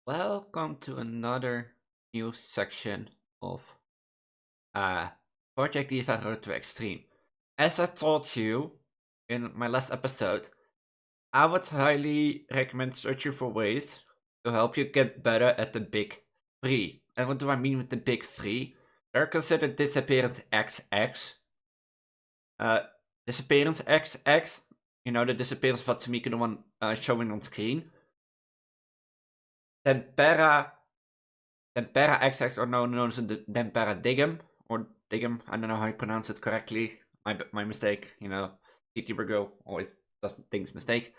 Welcome to another new section of Project Diva Road to Extreme. As I told you in my last episode, I would highly recommend searching for ways to help you get better at the big three. And what do I mean with the big three? They're considered Dissaperence ExEx. Dissaperence ExEx, you know, the disappearance of Vatsumika, the one showing on screen. Tempera XX, or known as the Tempera Digum, or Digum, I don't know how you pronounce it correctly. My mistake, you know. TT Virgo always does things mistake.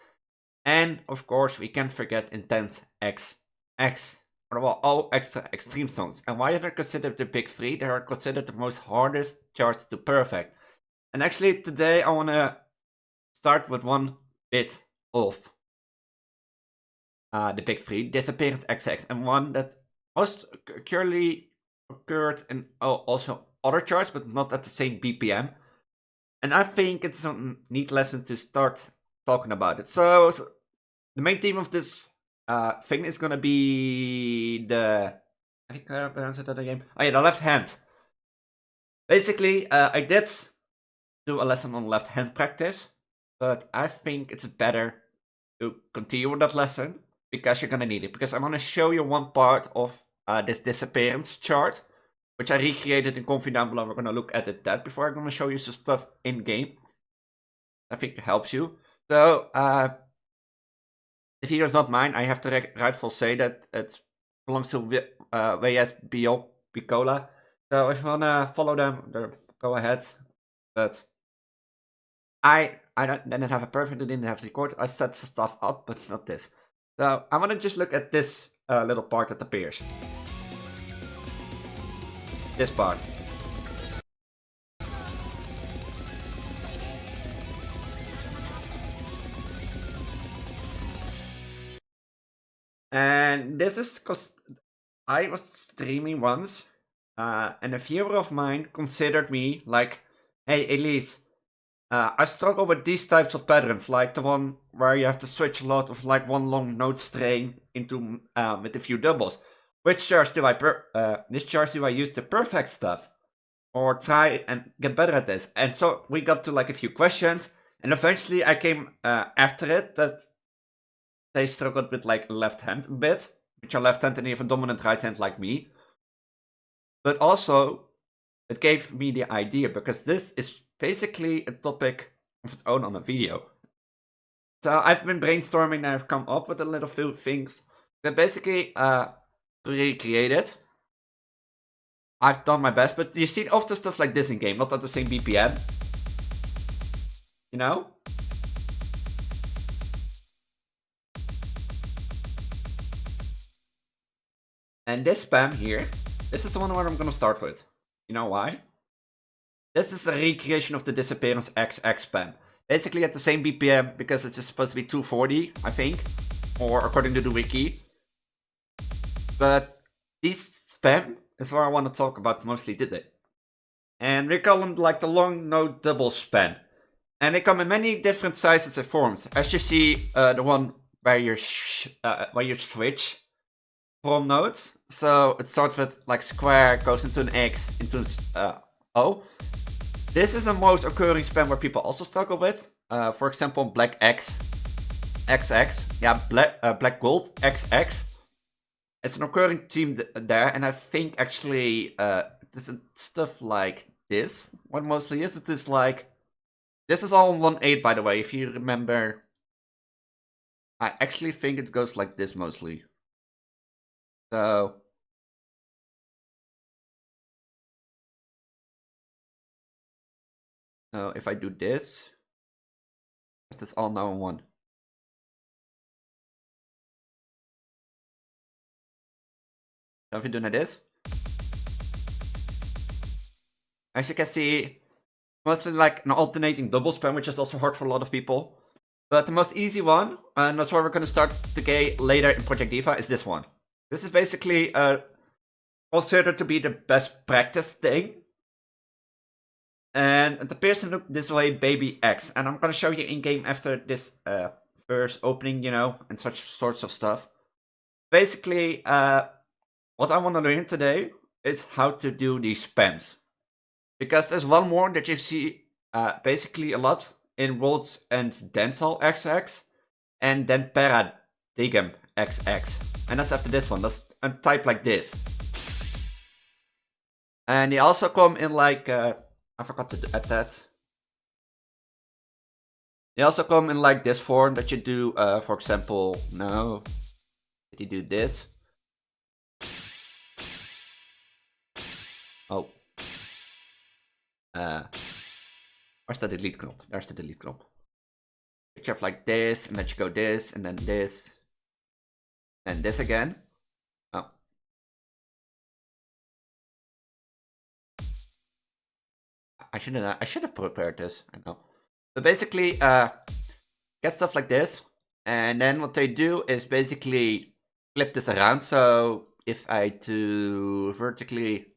And of course, we can't forget Intense XX, or well, all extra extreme songs. And why are they considered the big three? They are considered the most hardest charts to perfect. And actually, today I want to start with one bit of the big three, Dissaperence ExEx, and one that most currently occurred in also other charts, but not at the same BPM. And I think it's a neat lesson to start talking about it. So the main theme of this thing is gonna be the I think I pronounced it again. Oh yeah, the left hand. Basically, I did do a lesson on left hand practice, but I think it's better to continue with that lesson because you're gonna need it. Because I'm gonna show you one part of this disappearance chart, which I recreated in Confi down below. We're gonna look at it that before I'm gonna show you some stuff in game. I think it helps you. So the video is not mine. I have to rightful say that it belongs to VS Bicola. So if you wanna follow them, go ahead. But I didn't have a perfect, I didn't have to record. I set stuff up, but not this. So I want to just look at this little part that appears. This part. And this is because I was streaming once, and a viewer of mine considered me like, hey Elise, I struggle with these types of patterns, like the one where you have to switch a lot of like one long note string into with a few doubles. Which charts do I this charts do I use to perfect stuff, or try and get better at this? And so we got to like a few questions, and eventually I came after it that they struggled with like left hand a bit, which are left hand and even dominant right hand like me. But also, it gave me the idea because this is basically a topic of its own on a video. So I've been brainstorming and I've come up with a little few things that basically recreate it. I've done my best, but you see often stuff like this in game, not at the same BPM. You know? And this spam here, this is the one where I'm gonna start with. You know why? This is a recreation of the Dissaperence ExEx spam. Basically at the same BPM, because it's just supposed to be 240, I think. Or according to the wiki. But this spam is what I want to talk about mostly today. And we call them like the long note double spam. And they come in many different sizes and forms. As you see, the one where you switch from notes. So it starts with like square, goes into an X, into an O. This is the most occurring spam where people also struggle with. For example, Black X, XX, yeah, Black Gold XX. It's an occurring theme there, and I think actually this is stuff like this. What mostly is it is like this is all 1/8, by the way. If you remember, I actually think it goes like this mostly. So if I do this, it's all now in one. So if you do this, as you can see, mostly like an alternating double spam, which is also hard for a lot of people. But the most easy one, and that's why we're gonna start the game later in Project Diva, is this one. This is basically considered to be the best practice thing. And it appears to look this way, Baby X. And I'm gonna show you in game after this first opening, you know, and such sorts of stuff. basically, what I want to learn today is how to do these spams. Because there's one more that you see basically a lot in Wensday and Sataurday and then Paradigm XX. And that's after this one. That's a type like this. And they also come in like, I forgot to add that. They also come in like this form that you do, for example, no, did you do this? Oh. Where's the delete knop? There's the delete knop. You have like this, and then you go this, and then this, and this again. Oh. I should have prepared this, I know. But basically, get stuff like this, and then what they do is basically flip this around. So if I do vertically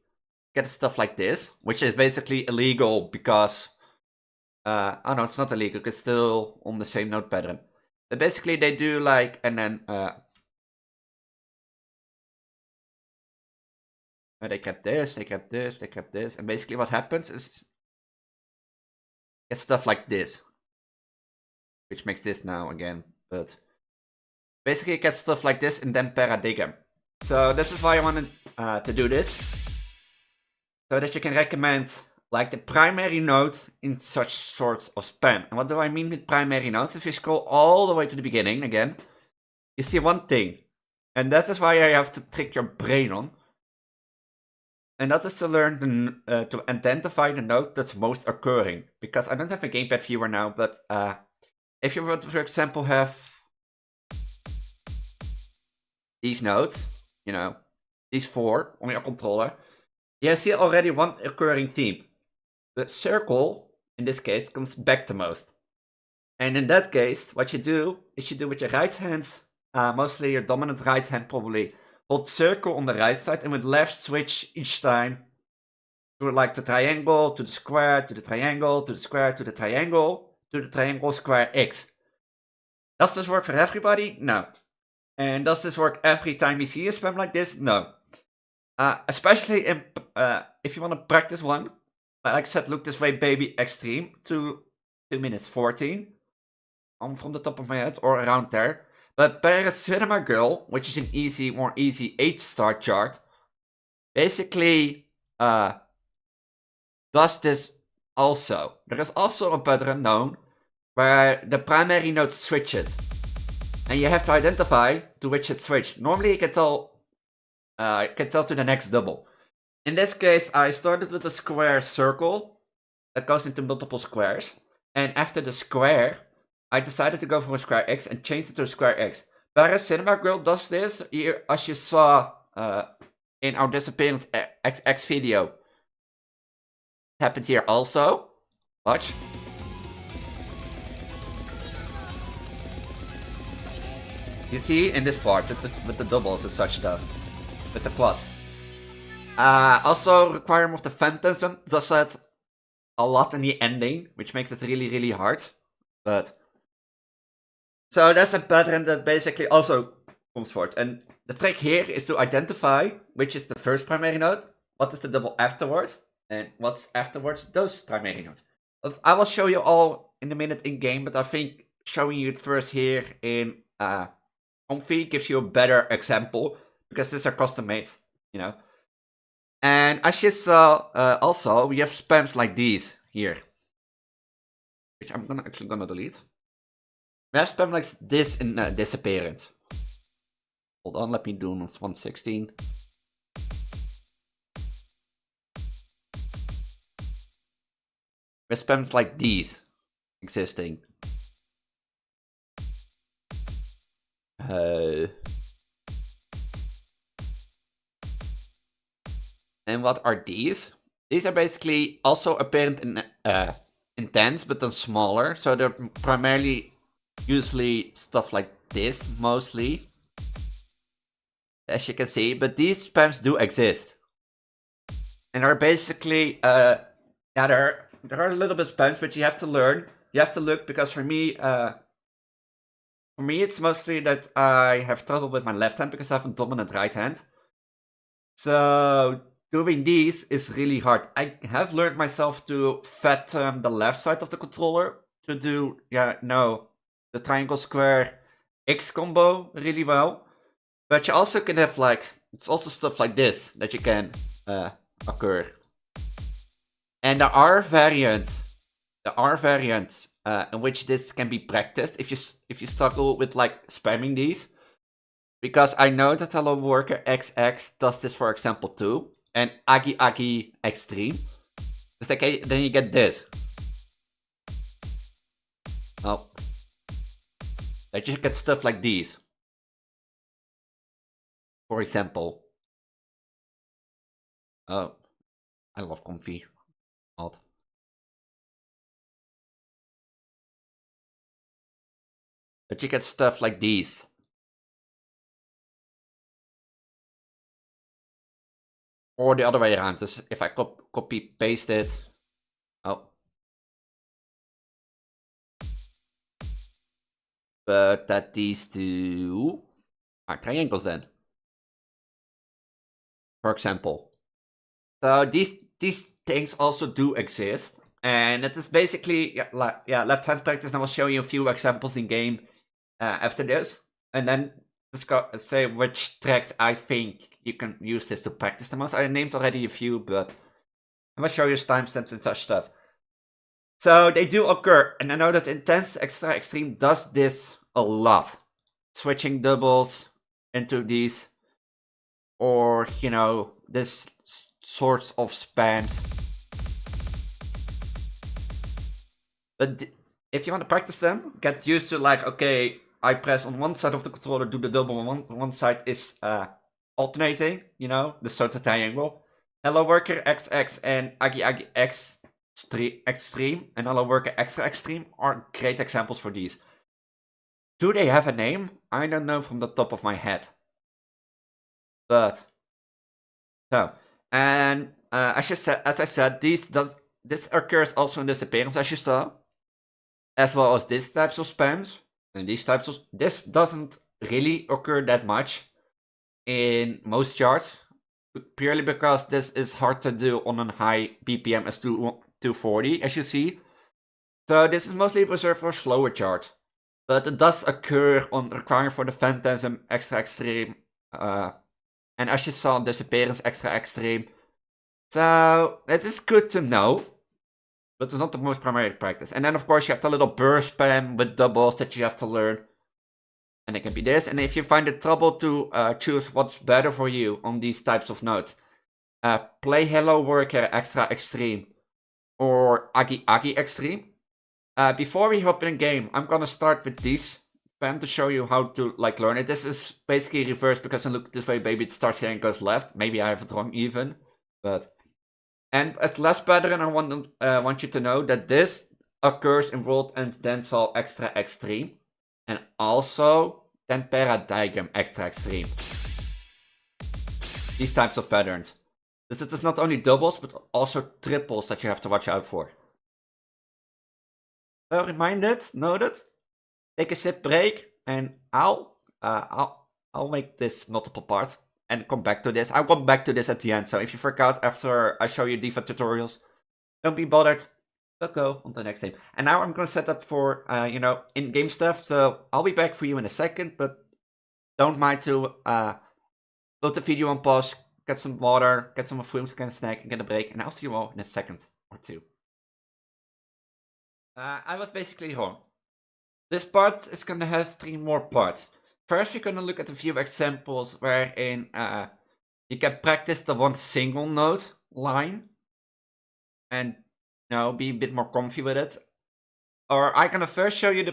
get stuff like this, which is basically illegal because, oh no, it's not illegal, it's still on the same note pattern. But basically they do like, and then, they kept this, they kept this, they kept this, and basically what happens is, get stuff like this, which makes this now again, but basically it gets stuff like this and then paradigm. So this is why I wanted to do this, so that you can recommend like the primary node in such sort of spam. And what do I mean with primary nodes? If you scroll all the way to the beginning again, you see one thing, and that is why I have to trick your brain on. And that is to learn to identify the node that's most occurring. Because I don't have a gamepad viewer now, but if you would, for example, have these nodes, you know, these 4 on your controller, you see already one occurring theme. The circle, in this case, comes back to most. And in that case, what you do is you do with your right hand, mostly your dominant right hand probably, hold circle on the right side and with left switch each time to like the triangle, to the square, to the triangle, to the square, to the triangle, to the triangle, square, X. Does this work for everybody? No. And does this work every time you see a spam like this? No. Especially in, if you want to practice one, like I said, look this way, baby, extreme, 2 minutes 14, from the top of my head, or around there. But Paris Cinema Girl, which is an more easy H-star chart, basically does this also. There is also a pattern known where the primary node switches, and you have to identify to which it switched. Normally you can tell to the next double. In this case, I started with a square circle that goes into multiple squares, and after the square, I decided to go for a square X and changed it to a square X. Paris Cinema Girl does this here, as you saw in our Dissaperence ExEx video. It happened here also. Watch. You see in this part with the doubles and such stuff, with the quad. Also, Requirement of the Phantasm does that a lot in the ending, which makes it really, really hard. But so that's a pattern that basically also comes forth. And the trick here is to identify which is the first primary node, what is the double afterwards, and what's afterwards those primary nodes. I will show you all in a minute in game, but I think showing you it first here in Comfy gives you a better example, because these are custom made, you know. And as you saw, also we have spams like these here, which I'm actually gonna delete. We have spam like this in Dissaperence. Hold on, let me do on 116. We have spams like these existing. And what are these? These are basically also apparent in intense, but then smaller. So they're primarily usually stuff like this, mostly, as you can see. But these spams do exist, and are basically yeah, there are a little bit spams, but you have to learn. You have to look, because for me, For me, it's mostly that I have trouble with my left hand because I have a dominant right hand. So doing these is really hard. I have learned myself to fathom the left side of the controller to do, the triangle square X combo really well. But you also can have it's also stuff like this that you can occur. And there are variants. In which this can be practiced if you struggle with spamming these. Because I know that Hello Worker XX does this, for example, too. And Agi Extreme. It's like, then you get this. Oh. That you get stuff like these. For example. Oh. I love comfy. Alt. But you get stuff like these. Or the other way around. So if I copy paste it. Oh. But that these two are triangles then. For example. So these things also do exist. And it is basically left hand practice. And I will show you a few examples in game after this. And then say which tracks I think you can use this to practice the most. I named already a few, but I'm gonna show you timestamps and such stuff. So they do occur, and I know that Intense Extra Extreme does this a lot. Switching doubles into these, or this sorts of spams. But if you want to practice them, get used to okay, I press on one side of the controller, do the double, and one side is alternating, the sort of triangle. Hello Worker XX and Agi X Extreme and Hello Worker Extra Extreme are great examples for these. Do they have a name? I don't know from the top of my head. But so, and as I said, this occurs also in Dissaperence, as you saw, as well as these types of spams. And this doesn't really occur that much in most charts, purely because this is hard to do on a high BPM as 240, as you see. So this is mostly reserved for slower charts. But it does occur on requiring for the Phantasm Extra Extreme, and as you saw, Dissaperence Extra Extreme. So it is good to know, but it's not the most primary practice. And then of course you have the little burst spam with doubles that you have to learn. And it can be this. And if you find it trouble to choose what's better for you on these types of notes, play Hello Worker Extra Extreme or Agi Extreme. Before we hop in game, I'm gonna start with these spam to show you how to learn it. This is basically reversed because I look this way, baby, it starts here and goes left. Maybe I have it wrong even, but. And as last pattern, I want you to know that this occurs in World and Dancehall Extra Extreme. And also Tempera Diagram Extra Extreme. These types of patterns. This is not only doubles, but also triples that you have to watch out for. So reminded, noted. Take a sip break, and I'll make this multiple parts and come back to this. I'll come back to this at the end. So if you forgot after I show you Diva tutorials, don't be bothered. We'll go on to the next game. And now I'm gonna set up for in-game stuff. So I'll be back for you in a second, but don't mind to put the video on pause, get some water, get some food, get a snack, and get a break. And I'll see you all in a second or two. I was basically wrong. This part is gonna have 3 more parts. First, we're gonna look at a few examples wherein you can practice the one single note line and be a bit more comfy with it. Or I'm gonna first show you the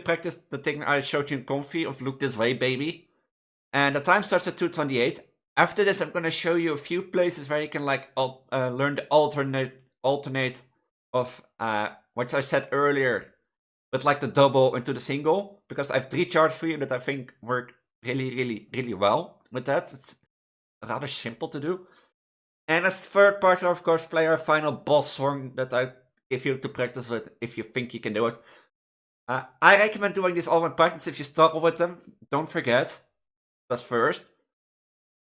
thing I showed you in comfy of look this way, baby. And the time starts at 2:28. After this, I'm gonna show you a few places where you can learn the alternate of which I said earlier, but the double into the single, because I have 3 charts for you that I think work really well with that. It's rather simple to do. And as third part, of course, play our final boss song that I give you to practice with if you think you can do it. I recommend doing this all in practice if you struggle with them. Don't forget, but first,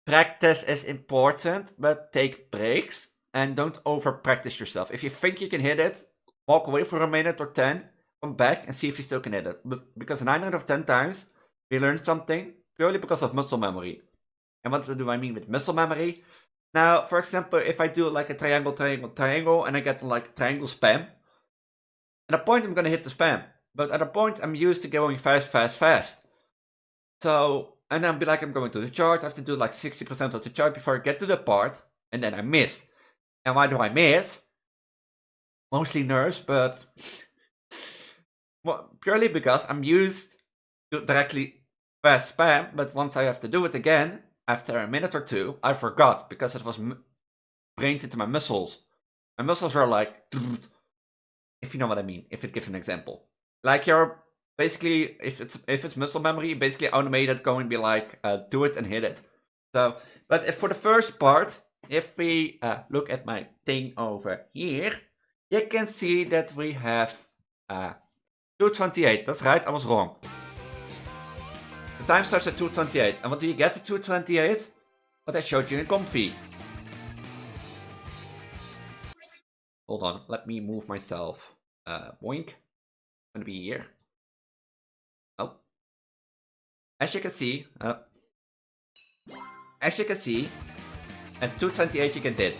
practice is important, but take breaks and don't over practice yourself. If you think you can hit it, walk away for a minute or 10, come back and see if you still can hit it. Because 9 out of 10 times, we learn something purely because of muscle memory. And what do I mean with muscle memory? Now, for example, if I do like a triangle, triangle, triangle, and I get like triangle spam, at a point I'm gonna hit the spam. But at a point I'm used to going fast, fast, fast. So, and then be like, I'm going to the chart, I have to do like 60% of the chart before I get to the part, and then I miss. And why do I miss? Mostly nerves, but well, purely because I'm used to directly fast spam, but once I have to do it again, after a minute or two, I forgot because it was brained into my muscles. My muscles are like, if you know what I mean, if it gives an example. Like you're basically, if it's muscle memory, basically automated going to be like, do it and hit it. So, but if for the first part, if we look at my thing over here, you can see that we have 228. That's right, I was wrong. The time starts at 228. And what do you get at 228? What I showed you in Comfy. Hold on, let me move myself. Boink. I'm gonna be here. Oh. As you can see, at 228 you can did.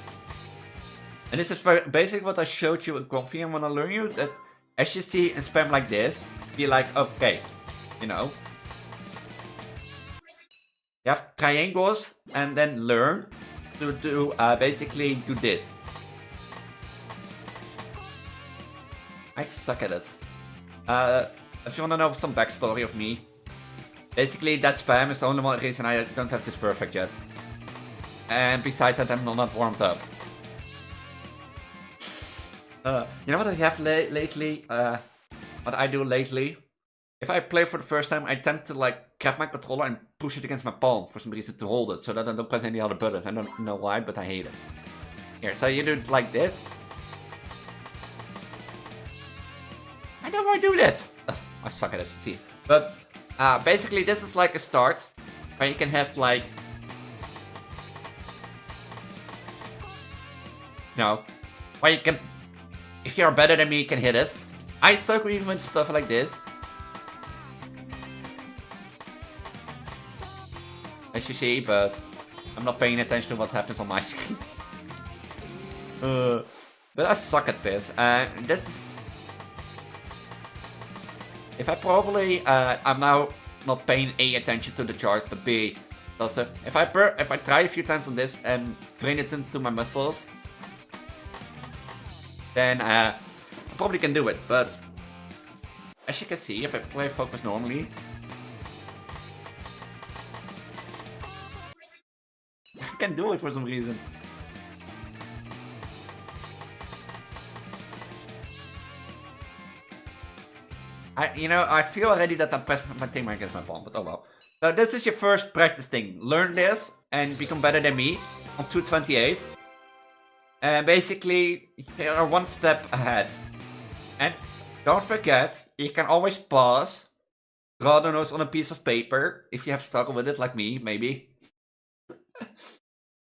And this is basically what I showed you in Comfy. I wanna learn you that as you see and spam like this, be like, okay, you know. You have triangles and then learn to do basically do this. I suck at it. If you wanna know some backstory of me, basically that spam is the only one reason I don't have this perfect yet. And besides that, I'm not warmed up. You know what I have lately? What I do lately? If I play for the first time, I tend to like grab my controller and push it against my palm for some reason to hold it, so that I don't press any other buttons. I don't know why, but I hate it. Here, so you do it like this. I don't want to do this. Ugh, I suck at it. See, but basically this is like a start where you can have like, where you can, if you're better than me, you can hit it. I suck even with stuff like this. As you see, but I'm not paying attention to what happens on my screen. But I suck at this. This is... If I probably... I'm now not paying A, attention to the chart, but B. Also, if I try a few times on this and train it into my muscles, then I probably can do it. But as you can see, if I play focus normally, I can do it for some reason. I feel already that I'm pressing my thing against my palm, but oh well. So this is your first practice thing. Learn this and become better than me on 228. And basically, you are one step ahead. And don't forget, you can always pause, draw the notes on a piece of paper, if you have struggled with it like me, maybe.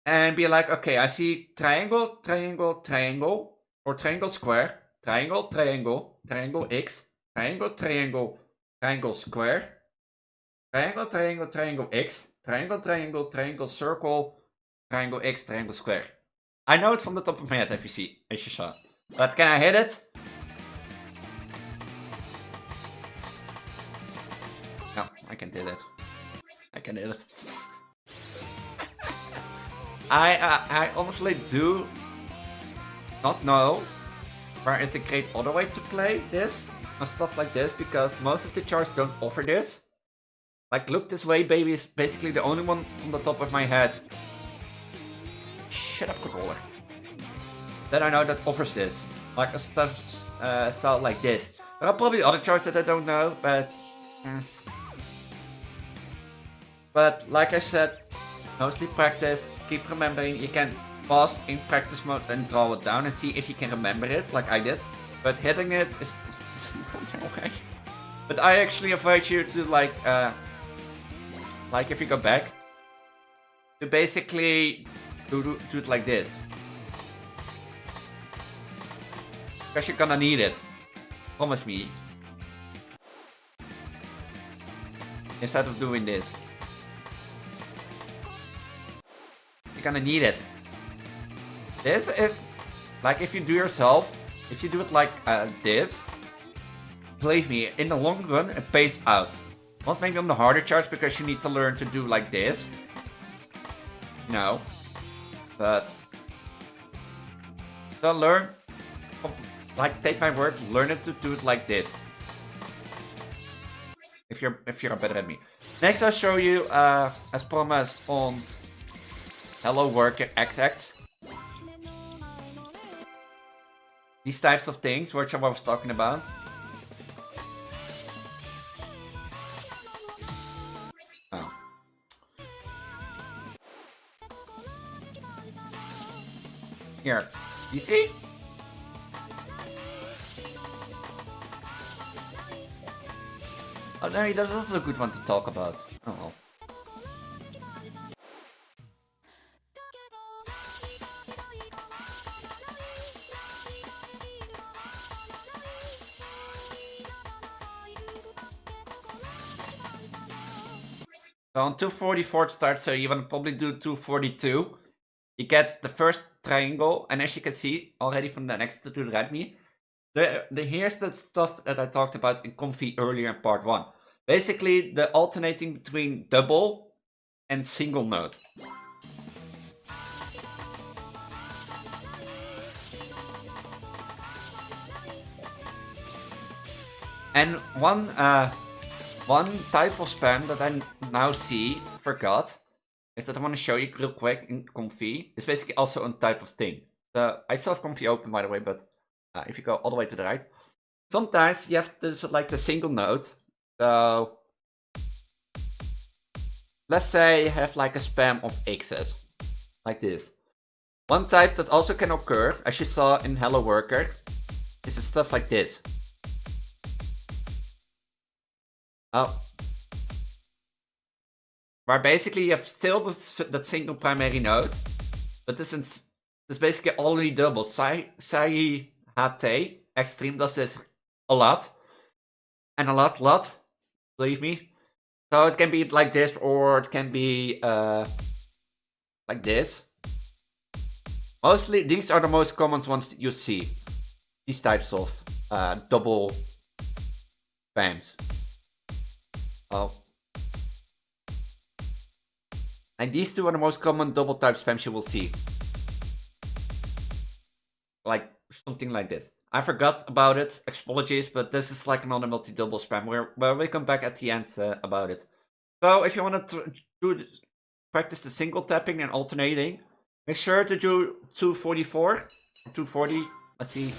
And be like, okay, I see triangle, triangle, triangle, or triangle square, triangle, triangle, triangle X, triangle, triangle, triangle square, triangle, triangle, triangle X, triangle, triangle, triangle circle, triangle X, triangle square. I know it from the top of my head, as you saw. But can I hit it? No, I can't hit it. I can hit it. I honestly do not know where is a great other way to play this and stuff like this, because most of the charts don't offer this. Like, Look This Way Baby is basically the only one from the top of my head. Shut up, controller. That I know that offers this. Like a style like this. There are probably other charts that I don't know, but... But like I said, mostly practice, keep remembering. You can pause in practice mode and draw it down and see if you can remember it, like I did. But hitting it is not the way. But I actually invite you to like if you go back, to basically do it like this. Because you're gonna need it. Promise me. Instead of doing this. You're gonna need it. This is, like if you do yourself, if you do it like this, believe me, in the long run, it pays out. Not maybe on the harder charts because you need to learn to do like this. No. But so learn, like take my word, learn it to do it like this. If you're better than me. Next I'll show you, as promised, on Hello Worker ExEx. These types of things, which I was talking about. Oh. Here, you see? Oh, no, that's also a good one to talk about. Oh well. So on 244 it starts, so you want to probably do 242. You get the first triangle, and as you can see already from the next to the right me, here's the stuff that I talked about in Comfy earlier in part 1. Basically, the alternating between double and single note. And one type of spam that I now see, forgot, is that I want to show you real quick in Comfy. It's basically also a type of thing. So I still have Comfy open, by the way, but if you go all the way to the right, sometimes you have to sort of like the single note. So let's say you have like a spam of X's, like this. One type that also can occur, as you saw in Hello Worker, is the stuff like this. Oh. Where basically you have still that single primary note, but this is basically only double. Sai HT Extreme does this a lot. And a lot, believe me. So it can be like this, or it can be like this. Mostly, these are the most common ones you see. These types of double spams. Oh. And these two are the most common double type spams you will see. Like something like this. I forgot about it, apologies, but this is like another multi-double spam where we come back at the end about it. So if you want to practice the single tapping and alternating, make sure to do 244, 240, let's see.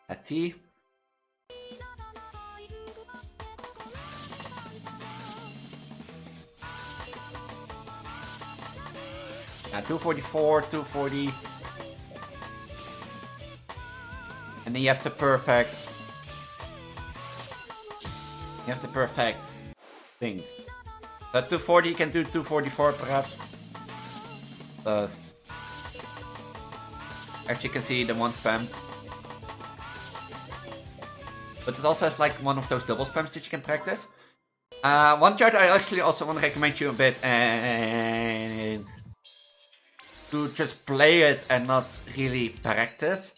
Let's see. Yeah, 244, 240. And then you have the perfect. You have the perfect things. So 240 you can do 244 perhaps. But as you can see, the one spam. But it also has like one of those double spams that you can practice. One chart I actually also want to recommend you a bit, and to just play it and not really practice,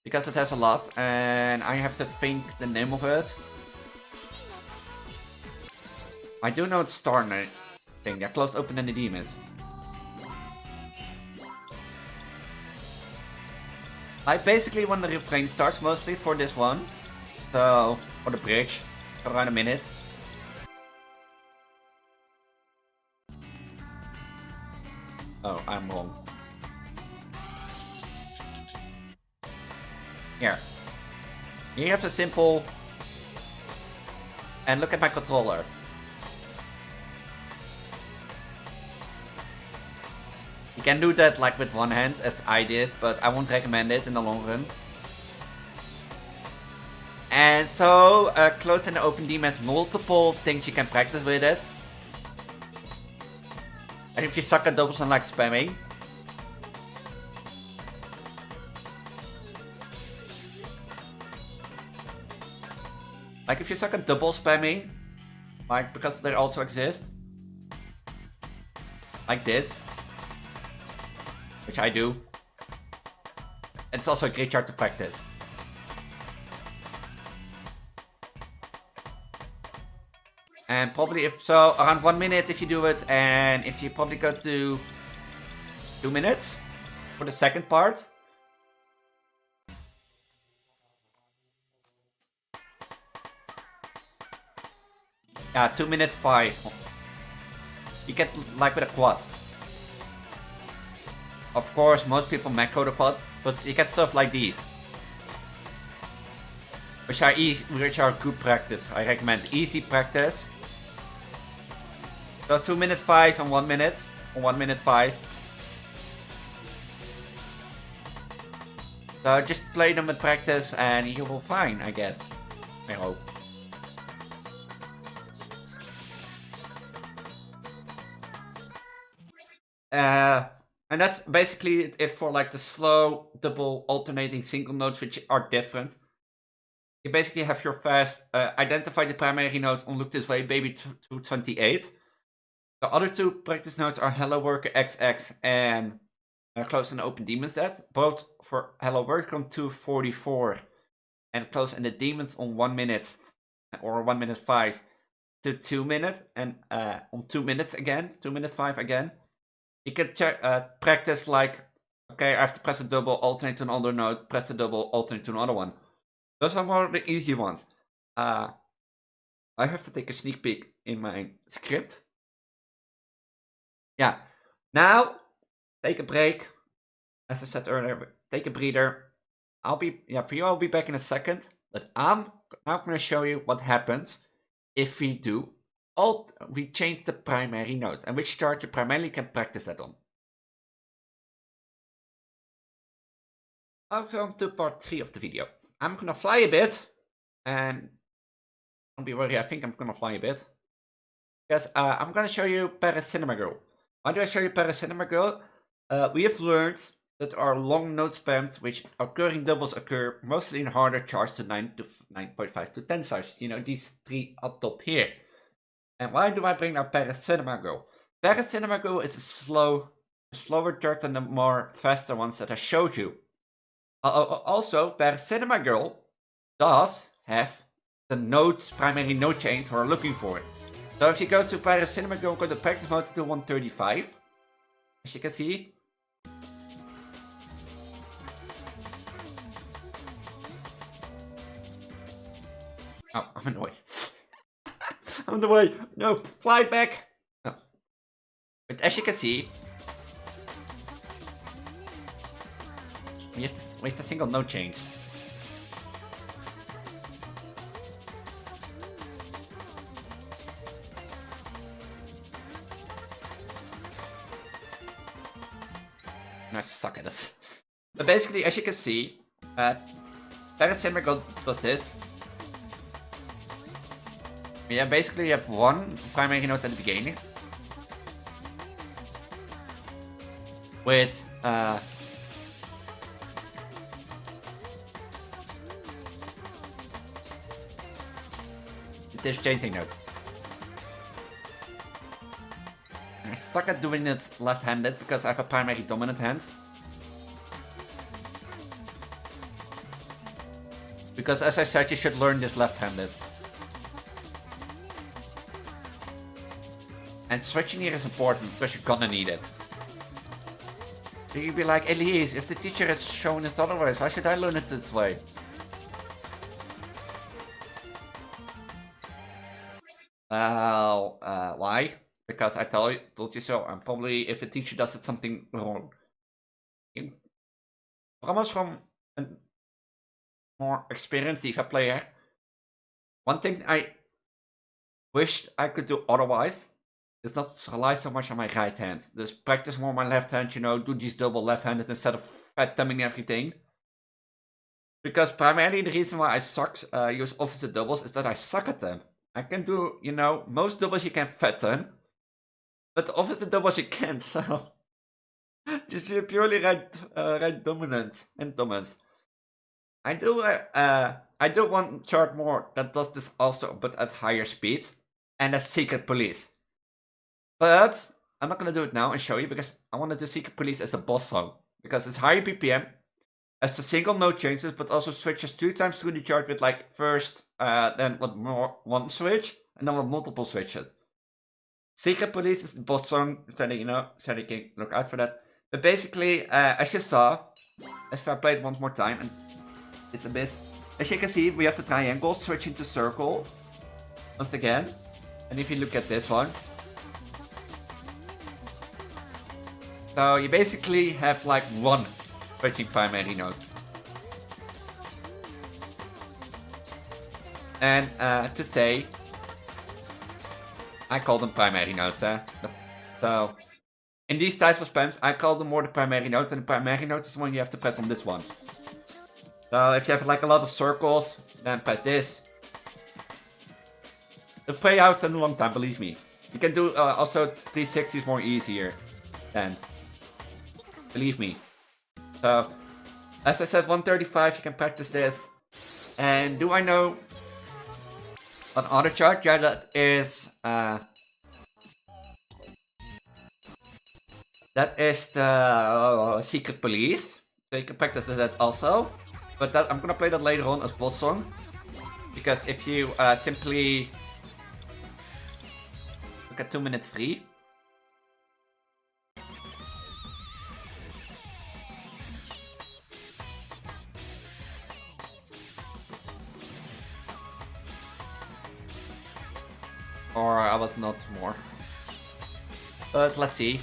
because it has a lot and I have to think the name of it. I do know it's star thing. They're closed open in the demons. I basically when the refrain starts, mostly for this one. So, or the bridge, around a minute. Oh, I'm wrong. Here. Here you have the simple. And look at my controller. can do that like with one hand, as I did, but I won't recommend it in the long run. And so, close and open Demon has multiple things you can practice with it. And if you suck at doubles and like spamming, like if you suck at double spamming, like because they also exist, like this, which I do, it's also a great chart to practice. And probably if so, around 1 minute if you do it, and if you probably go to 2 minutes for the second part. Yeah, 2 minutes 5. You get like with a quad. Of course, most people macro the quad, but you get stuff like these, which are easy, which are good practice. I recommend easy practice. So 2 minute 5 and 1 minute, or 1 minute 5. So just play them with practice and you will find, I guess. I hope. And that's basically it for like the slow, double, alternating single notes, which are different. You basically have your fast, identify the primary note on Look This Way, Baby 228. The other two practice notes are Hello Worker ExEx and Close and Open Demons Death. Both for Hello Worker on 244 and Close and the Demons on 1 minute or 1 minute 5 to 2 minutes, and on 2 minutes again, 2 minute 5 again. You can practice like, okay, I have to press a double, alternate to another note, press a double, alternate to another one. Those are more the easy ones. I have to take a sneak peek in my script. Yeah, now take a break. As I said earlier, take a breather. For you I'll be back in a second. But I'm now going to show you what happens if we do we change the primary note and which chart you primarily can practice that on. Welcome to part 3 of the video. I'm gonna fly a bit, and don't be worried, I think I'm gonna fly a bit. Because I'm gonna show you Paris Cinema Girl. Why do I show you Paris Cinema Girl? We have learned that our long note spams, which occurring doubles occur mostly in harder charts to 9 to 9.5 to 10 stars. You know, these 3 up top here. And why do I bring now Paris Cinema Girl? Paris Cinema Girl is a slower chart than the more faster ones that I showed you. Also, Paris Cinema Girl does have the notes, primary note change we're looking for. So if you go to Paris Cinema Girl, go to practice mode to 135. As you can see. Oh, I'm in the way. I'm in the way. No, fly back. No. But as you can see, we have a single note change. I suck at it. But basically, as you can see, Paris Cinema Girl does this. Yeah, basically you have one primary note at the beginning. With this changing notes. I suck at doing it left-handed because I have a primary dominant hand. Because as I said, you should learn this left-handed. And switching here is important because you're gonna need it. So you'd be like, Elise, if the teacher has shown it otherwise, why should I learn it this way? Why? Because I told you so, and probably if the teacher does it something wrong. Almost from a more experienced Diva player, one thing I wished I could do otherwise does not rely so much on my right hand. Just practice more my left hand, you know, do these double left-handed instead of fat thumbing everything. Because primarily the reason why I use opposite doubles is that I suck at them. I can do, you know, most doubles you can fat thumb, but opposite doubles you can't, so... just purely right dominant and dominance. I do one chart more that does this also, but at higher speed, and that's Secret Police. But I'm not gonna do it now and show you because I want to do Secret Police as a boss song because it's higher BPM, as a single note changes, but also switches 2 times through the chart with like first, then with one switch, and then with multiple switches. Secret Police is the boss song, so that, you know, so that you can look out for that. But basically, as you saw, if I play it one more time and hit a bit, as you can see, we have the triangle switching to circle once again. And if you look at this one, so you basically have like one switching primary note. And to say, I call them primary notes. So in these types of spams, I call them more the primary note, and the primary note is the one you have to press on this one. So if you have like a lot of circles, then press this. The playouts take a long time, believe me. You can do also 360s more easier, then believe me. So as I said, 135, you can practice this. And do I know an other chart? Yeah, that is the Secret Police. So you can practice that also. But that, I'm gonna play that later on as boss song. Because if you simply look at 2 minutes free. Or I was not more. But let's see.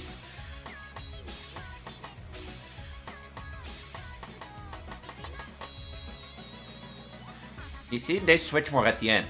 You see, they switch more at the end.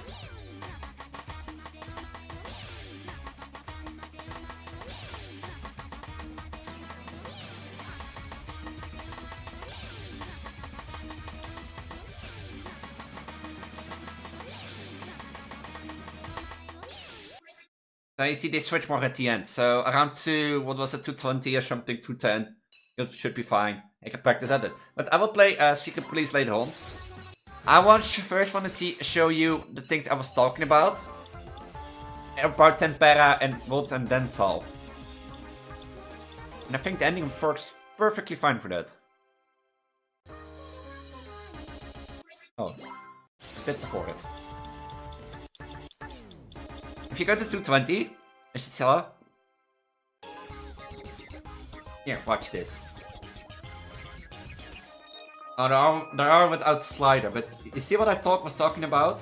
So you see, they switch more at the end. So around what was it, 220 or something, 210. It should be fine. I can practice at it. But I will play Secret Police later on. I first want to show you the things I was talking about tempera and volts and dental. And I think the ending works perfectly fine for that. Oh, a bit before it. If you go to 220, as you saw. Here, watch this. Oh, there are without slider, but you see what I was talking about?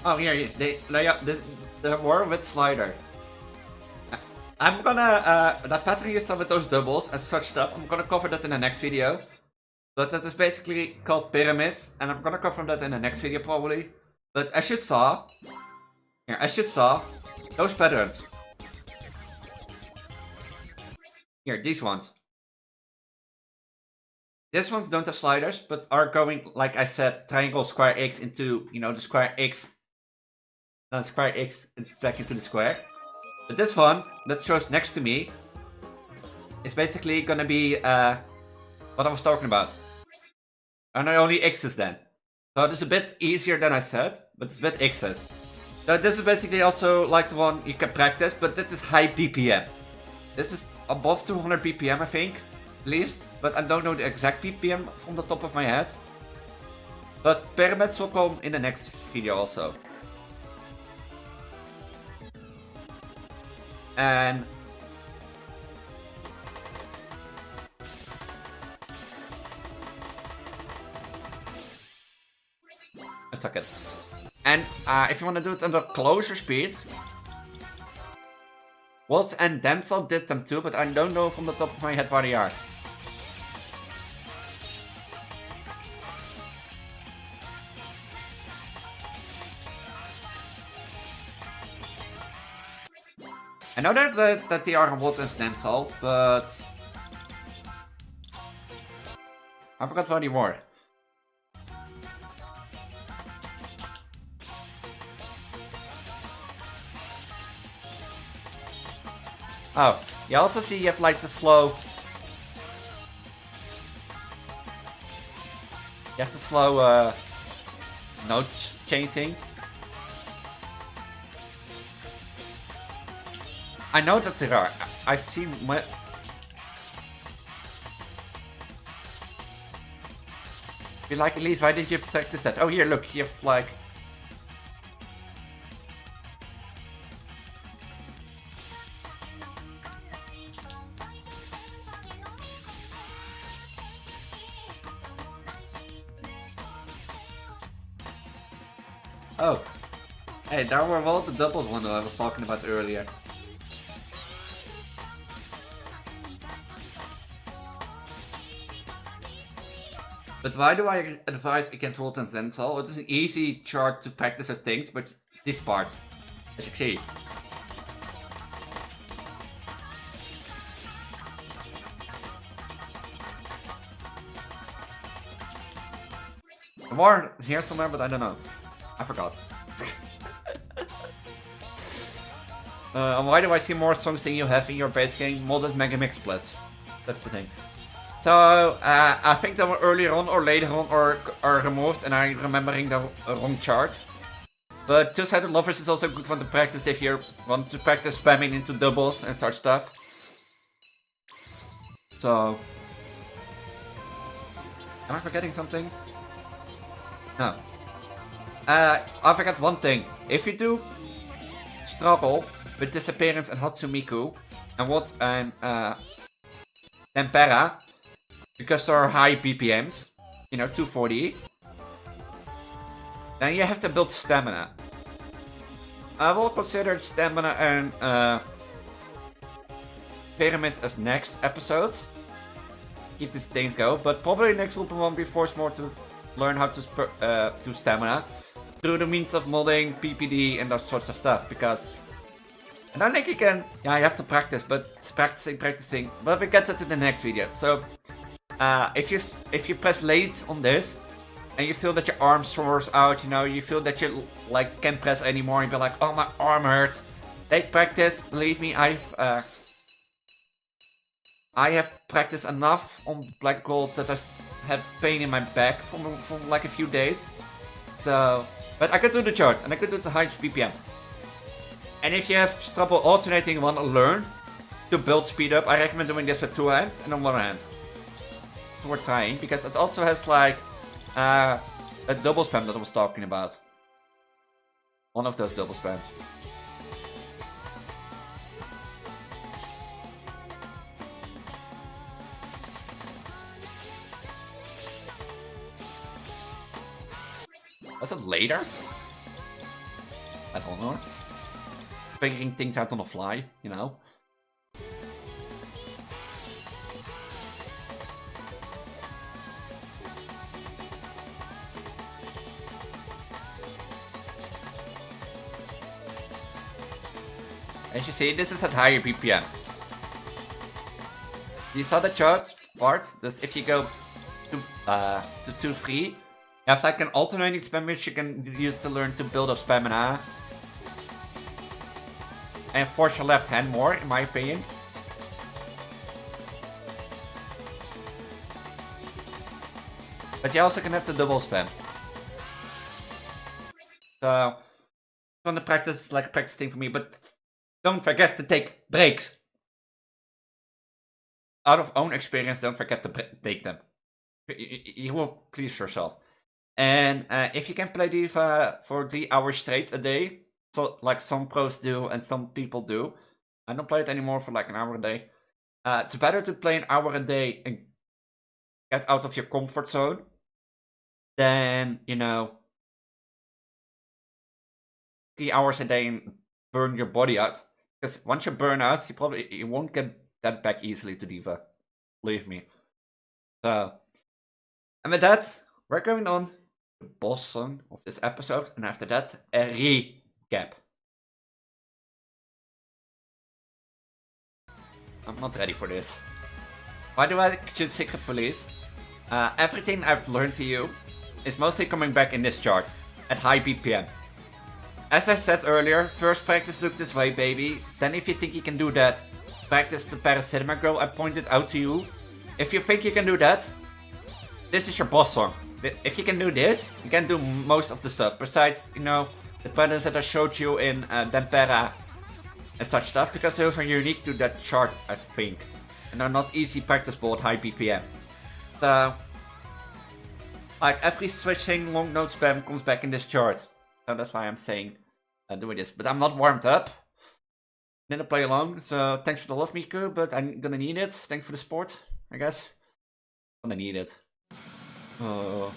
Oh, here, they were with slider. I'm gonna, that pattern you saw with those doubles and such stuff, I'm gonna cover that in the next video. But that is basically called pyramids, and I'm gonna cover that in the next video probably. But as you saw, those patterns. Here, these ones. These ones don't have sliders, but are going, like I said, triangle, square, X into, you know, the square X. Then square X back into the square. But this one, that shows next to me, is basically gonna be what I was talking about. And only X's then. So it's a bit easier than I said, but it's a bit X's. So this is basically also like the one you can practice, but this is high BPM. This is above 200 BPM, I think, at least. But I don't know the exact BPM from the top of my head. But pyramids will come in the next video also. And I took it. And if you want to do it under closer speed, Walt and Denzel did them too, but I don't know from the top of my head where they are. I know that they are multi-dental, but I forgot what they were. Oh, you also see you have like the slow. You have the slow note changing. I know that there are. I've seen. Be like, Elise, why did you practice that? Oh, here, look, you have like. Oh. Hey, there were all the doubles one that I was talking about earlier. But why do I advise against Volt and Zental? It is an easy chart to practice with things, but this part, as you see. More here somewhere, but I don't know. I forgot. Why do I see more songs than you have in your base game? Modded Mega Mix splits. That's the thing. So, I think they were earlier on or later on or removed, and I'm remembering the wrong chart. But Two-Sided Lovers is also good fun to practice if you want to practice spamming into doubles and such stuff. So... Am I forgetting something? No. I forgot one thing. If you do struggle with Dissaperence and Hatsumiku and Tempera, because there are high BPMs, you know, 240, then you have to build stamina. I will consider stamina and pyramids as next episodes. Keep these things go, but probably next will be forced more to learn how to do stamina through the means of modding, PPD, and that sorts of stuff. Because I don't think you can. Yeah, you have to practice, but it's practicing. But we get that in the next video. So if you press late on this and you feel that your arm sores out, you know, you feel that you like can't press anymore, and you're like, oh, my arm hurts. Take practice. Believe me, I have practiced enough on Black Gold that I had pain in my back from like a few days. So, but I could do the chart and I could do the highest BPM. And if you have trouble alternating and want to learn to build speed up, I recommend doing this with two hands and on one hand. So we're trying, because it also has like a double spam that I was talking about. One of those double spams. Was it later? I don't know. Figuring things out on the fly, you know? As you see, this is at higher BPM. You saw the chart part? Just if you go to 2-3, you have like an alternating spam which you can use to learn to build up stamina. And force your left hand more, in my opinion. But you also can have the double spam. So, on the practice is like a practice thing for me, but don't forget to take breaks. Out of own experience, don't forget to take them. You will please yourself. And if you can play Diva for 3 hours straight a day, so like some pros do and some people do, I don't play it anymore for like an hour a day. It's better to play an hour a day and get out of your comfort zone than, you know, 3 hours a day and burn your body out. Because once you burn out, you won't get that back easily to Diva. Believe me. So, and with that, we're going on the boss song of this episode, and after that, a recap. I'm not ready for this. Why do I choose Secret Police? Everything I've learned to you is mostly coming back in this chart, at high BPM. As I said earlier, first practice look this way, baby. Then if you think you can do that, practice the Paracinema Girl I pointed out to you. If you think you can do that, this is your boss song. If you can do this, you can do most of the stuff. Besides, you know, the patterns that I showed you in Dempera and such stuff, because those are unique to that chart, I think. And are not easy practicable at high BPM. So, like every switching long note spam comes back in this chart. So that's why I'm saying doing this. But I'm not warmed up. Didn't play along, so thanks for the love, Miku, but I'm gonna need it. Thanks for the support, I guess. I'm gonna need it. Oh.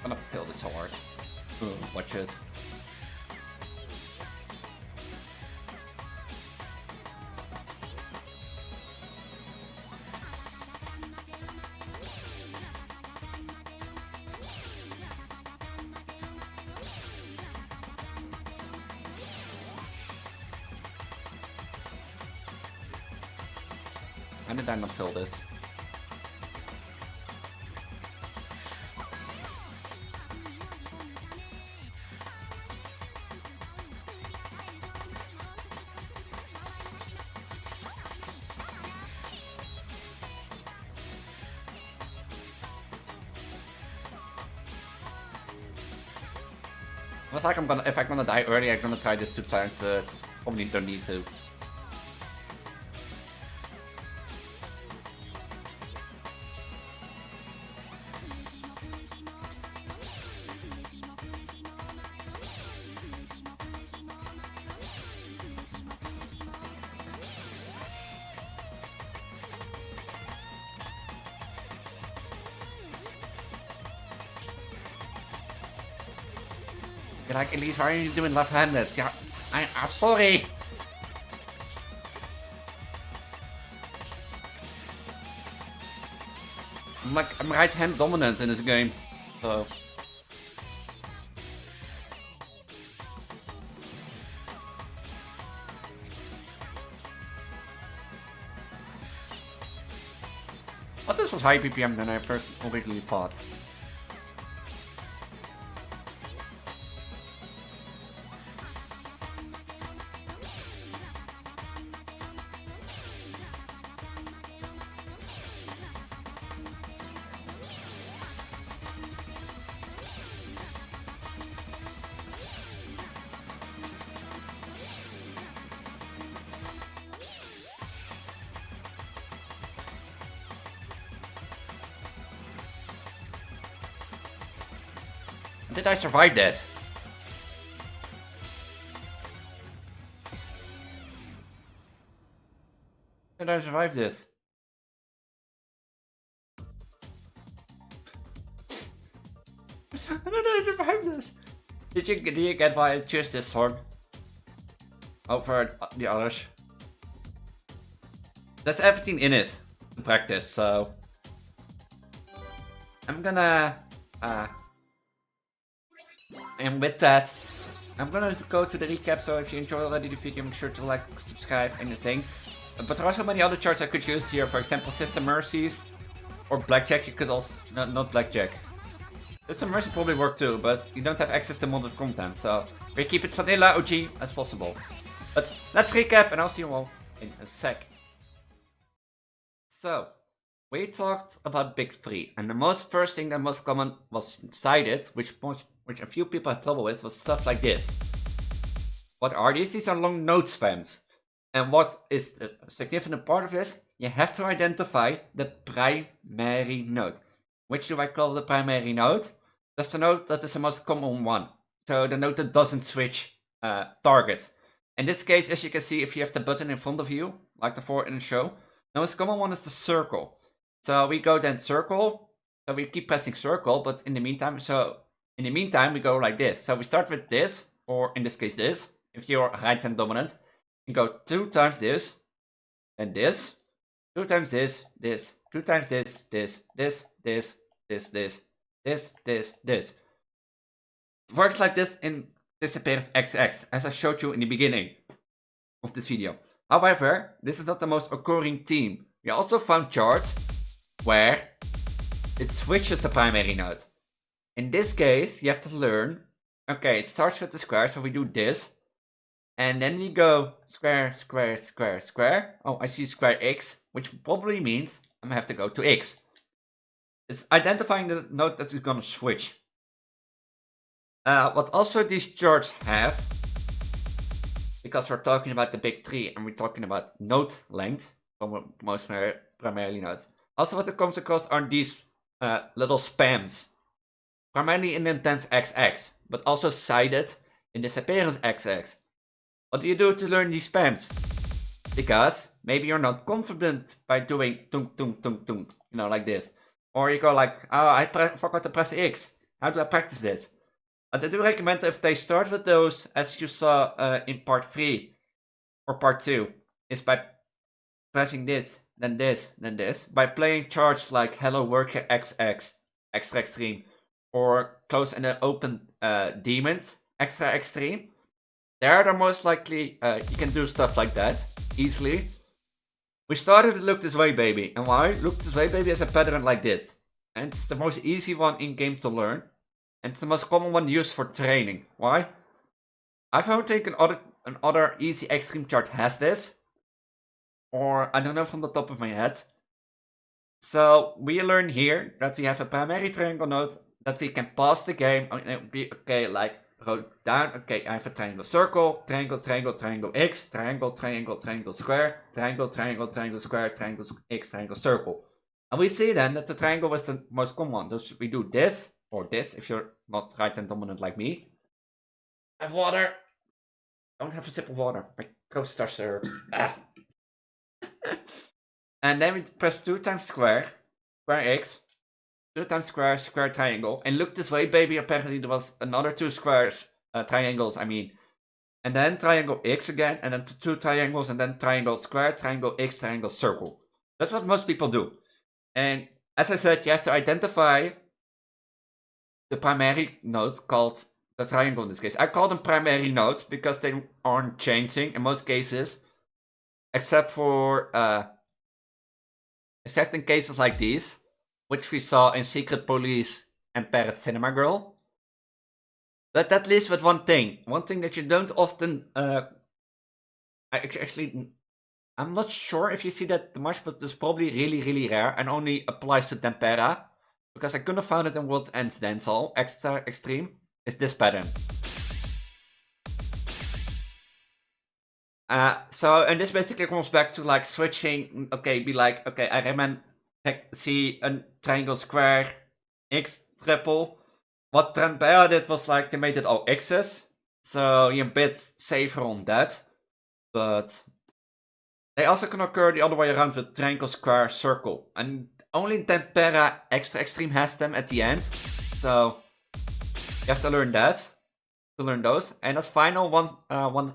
I'm gonna fill this hard. Watch it. How did I not fill this? Looks like if I'm gonna die early, I'm gonna try this 2 times, but probably don't need to. You're like, Elise, why are you doing left-handed? Yeah, I'm sorry. I'm right-hand dominant in this game, so. But this was high BPM than I first originally thought. Did I survive that? Did I survive this? How did I survive this? Did you get why I chose this song over the others? There's everything in it to practice, so I'm gonna and with that, I'm gonna go to the recap, so if you enjoyed already the video, make sure to like, subscribe, anything. But there are so many other charts I could use here, for example, Sister Mercies, or Blackjack. You could also, not Blackjack. Sister Mercy probably work too, but you don't have access to modded content, so we keep it vanilla OG as possible. But let's recap, and I'll see you all in a sec. So, we talked about big 3, and the first thing that most common was cited, which a few people had trouble with, was stuff like this. What are these? These are long note spams. And what is the significant part of this? You have to identify the primary note. Which do I call the primary note? That's the note that is the most common one. So the note that doesn't switch targets. In this case, as you can see, if you have the button in front of you, like the 4 in the show. The most common one is the circle. So we go then circle. So we keep pressing circle, but in the meantime, we go like this. So we start with this, or in this case this. If you're right hand dominant, you go 2 times this, and this, 2 times this, 2 times this, this. It works like this in Dissaperence ExEx, as I showed you in the beginning of this video. However, this is not the most occurring theme. We also found charts where it switches the primary note. In this case, you have to learn, okay, it starts with the square, so we do this. And then we go square, square, square, square. Oh, I see square x, which probably means I'm gonna have to go to x. It's identifying the note that is gonna switch. What also these charts have, because we're talking about the big tree and we're talking about note length, from most primarily notes. Also what it comes across are these little spams. Primarily in Intense XX, but also cited in Dissaperence ExEx. What do you do to learn these spams? Because maybe you're not confident by doing tung tung tung tung, you know, like this. Or you go like, oh, I forgot to press X. How do I practice this? But I do recommend if they start with those, as you saw in part 3 or part 2, is by pressing this, then this, then this. By playing charts like Hello Worker XX, Extra Extreme, or Close and then Open Demons, Extra Extreme. There, they're most likely, you can do stuff like that, easily. We started with Look This Way Baby, and why? Look This Way Baby is a pattern like this. And it's the most easy one in-game to learn. And it's the most common one used for training. Why? I've heard another easy extreme chart has this. Or, I don't know from the top of my head. So, we learn here that we have a primary triangle note, that we can pass the game, and it would be, okay, like, go down, okay, I have a triangle circle, triangle, triangle, triangle x, triangle, triangle, triangle square, triangle, triangle, triangle square, triangle x, triangle circle. And we see then that the triangle was the most common one. So we do this, or this, if you're not right hand dominant like me. I have water. Don't have a sip of water. My throat starts to hurt. And then we press 2 times square, square x, 2 times square, square triangle. And Look This Way Baby, apparently there was another 2 squares, triangles, I mean. And then triangle x again, and then 2 triangles, and then triangle square, triangle x, triangle circle. That's what most people do. And as I said, you have to identify the primary note called the triangle in this case. I call them primary notes because they aren't changing in most cases. Except for, except in cases like these, which we saw in Secret Police and Paris Cinema Girl. But that leaves with one thing that you don't often, I'm not sure if you see that much, but it's probably really, really rare and only applies to Tempera. Because I couldn't find it in World Ends Dancehall, Extra Extreme, is this pattern. And this basically comes back to like switching, okay, be like, okay, I remember, see a triangle square, X triple. What Tempera did was like, they made it all X's. So you're a bit safer on that. But they also can occur the other way around with triangle, square, circle. And only Tempera Extra Extreme has them at the end. So you have to learn that. To learn those. And as final one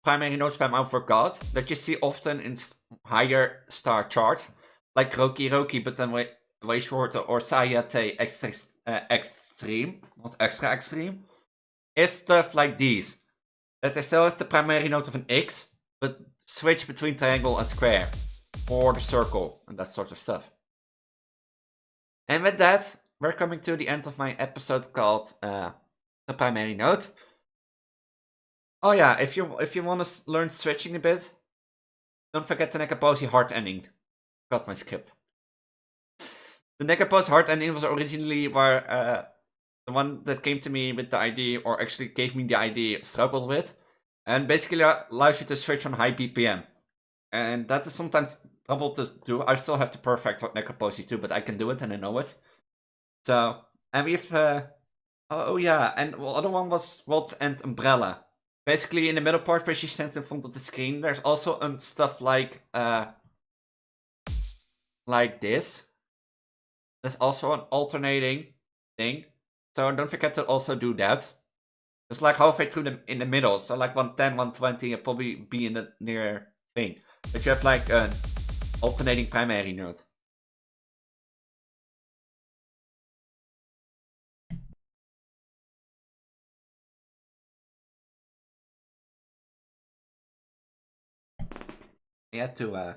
primary note spam I forgot that you see often in higher star charts. Like Roki Roki, but then way shorter, or Sayate Extra Extreme, not Extra Extreme, is stuff like these. That they still have the primary note of an X, but switch between triangle and square, or the circle, and that sort of stuff. And with that, we're coming to the end of my episode called the primary note. Oh yeah, if you want to learn switching a bit, don't forget the Nekaposi hard ending. Got my script. The Nekaposi hard ending was originally where the one that came to me with the ID, or actually gave me the ID, struggled with. And basically allows you to switch on high BPM. And that is sometimes trouble to do. I still have to perfect Nekaposi too, but I can do it and I know it. So, and we've, oh yeah, and the other one was Rod and Umbrella. basically in the middle part where she stands in front of the screen, there's also stuff like this. There's also an alternating thing. So don't forget to also do that. It's like halfway through in the middle. So like 110, 120, it'll probably be in the near thing. But you have like an alternating primary note. I had to,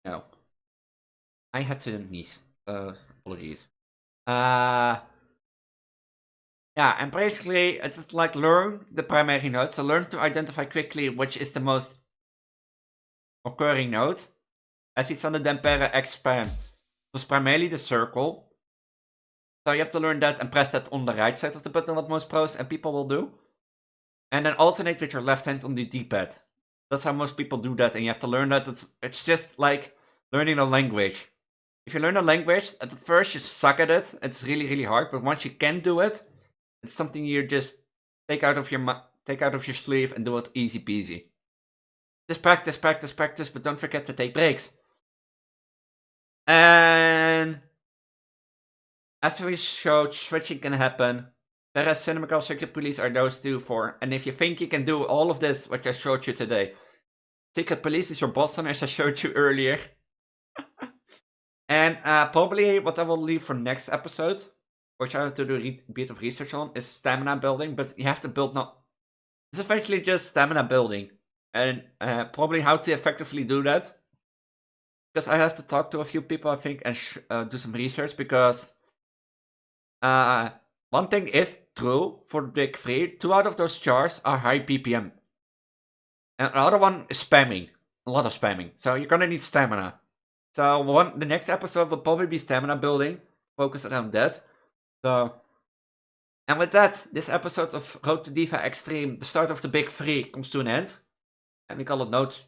no. I had to sneeze. Apologies. Yeah, and basically, it's just like learn the primary note. So learn to identify quickly which is the most occurring note. As iets aan de dempere expand was primarily the circle. So you have to learn that and press that on the right side of the button, what most pros and people will do. And then alternate with your left hand on the D-pad. That's how most people do that, and you have to learn that. It's just like learning a language. If you learn a language, at first you suck at it. It's really, really hard, but once you can do it, it's something you just take out of your sleeve and do it easy peasy. Just practice, practice, practice, but don't forget to take breaks. And as we showed, switching can happen. Whereas Cinemacal Secret Police are those two for. And if you think you can do all of this, what I showed you today, Secret Police is your Boston, as I showed you earlier. And probably what I will leave for next episode, which I have to do a bit of research on, is stamina building. But you have to build not. It's eventually just stamina building. And probably how to effectively do that. Because I have to talk to a few people, I think, and do some research. Because one thing is true for the big three. 2 out of those charts are high BPM. And another one is spamming. A lot of spamming. So you're gonna need stamina. So the next episode will probably be stamina building. Focus around that. So, and with that, this episode of Road to Diva Extreme, the start of the big three, comes to an end. And we call it note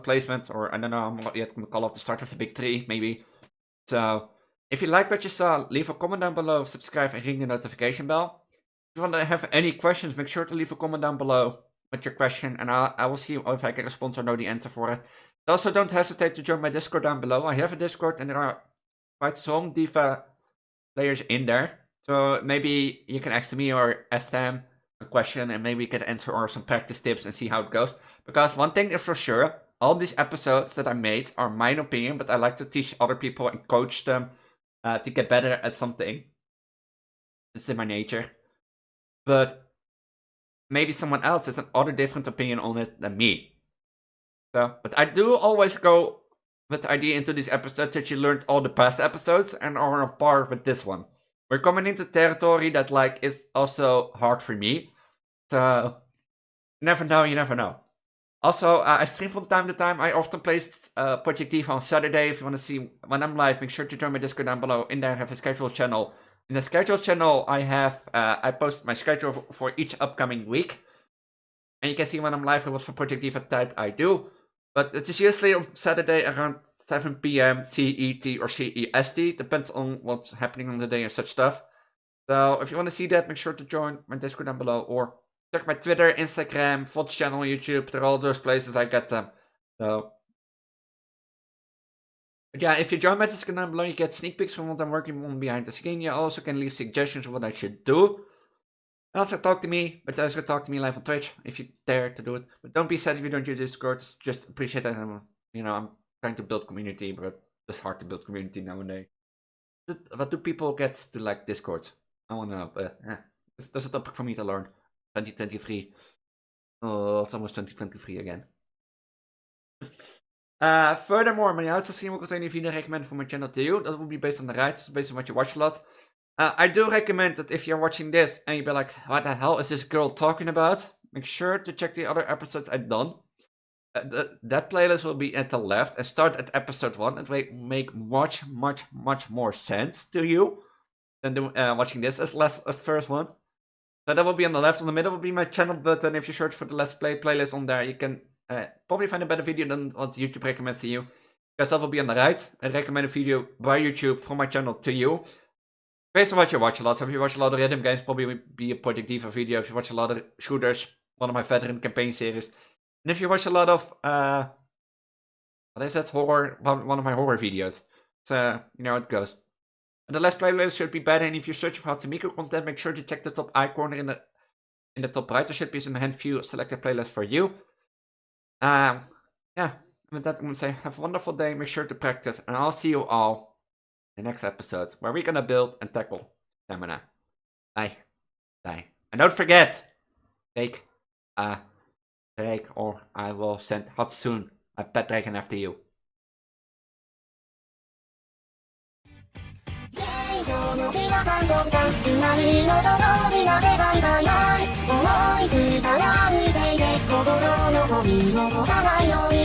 placement, or I don't know, I'm not yet gonna call it the start of the big three, maybe. So, if you like what you saw, leave a comment down below, subscribe, and ring the notification bell. If you want to have any questions, make sure to leave a comment down below with your question, and I will see if I can respond or know the answer for it. Also, don't hesitate to join my Discord down below. I have a Discord, and there are quite some Diva players in there. So maybe you can ask me or ask them a question, and maybe we can answer or some practice tips and see how it goes. Because one thing is for sure, all these episodes that I made are my opinion, but I like to teach other people and coach them to get better at something. It's in my nature. But maybe someone else has another different opinion on it than me. So, but I do always go with the idea into these episodes that you learned all the past episodes and are on par with this one. We're coming into territory that like is also hard for me. So, you never know, you never know. Also, I stream from time to time. I often play Twitct Diva on Saturday. If you want to see when I'm live, make sure to join my Discord down below. In there I have a schedule channel. In the schedule channel, I have I post my schedule for each upcoming week. And you can see when I'm live and what for Twitct Diva type I do. But it is usually on Saturday around 7 PM CET or CEST. Depends on what's happening on the day and such stuff. So if you want to see that, make sure to join my Discord down below. Or check my Twitter, Instagram, VOD channel, YouTube. They're all those places I get them. So, but yeah, if you join my Discord down below, you get sneak peeks from what I'm working on behind the screen. You also can leave suggestions of what I should do. Also talk to me, but also talk to me live on Twitch if you dare to do it. But don't be sad if you don't use Discord. Just appreciate that. I'm trying to build community, but it's hard to build community nowadays. What do people get to like Discord? I wanna know. That's a topic for me to learn. 2023. Oh, it's almost 2023 again. Furthermore, my outro stream will contain a video recommended for my channel to you. That will be based on the rights, based on what you watch a lot. I do recommend that if you're watching this and you'll be like, what the hell is this girl talking about? Make sure to check the other episodes I've done. That playlist will be at the left and start at episode 1. It will make much more sense to you than watching this as first one. So that will be on the left. On the middle will be my channel button. If you search for the Let's Play playlist on there, you can probably find a better video than what YouTube recommends to you. Because that will be on the right. I recommend a video by YouTube from my channel to you. Based on what you watch a lot. So if you watch a lot of rhythm games, probably will be a Twitct Diva video. If you watch a lot of shooters, one of my veteran campaign series. And if you watch a lot of what is that, horror, one of my horror videos, so you know how it goes. And the last playlist should be better, and if you're searching for Hatsumiko content, make sure to check the top eye corner in the top right. There should be some hand view selected playlist for you. Yeah, with that I'm gonna say have a wonderful day, make sure to practice, and I'll see you all in the next episode where we're gonna build and tackle stamina. Bye. And don't forget, take a break or I will send Hatsune a pet dragon after you. 今日の皆さんとスタンプつなぎのとこみんなでバイバイバイ思いついたら歩いていけ心のゴミ残さないように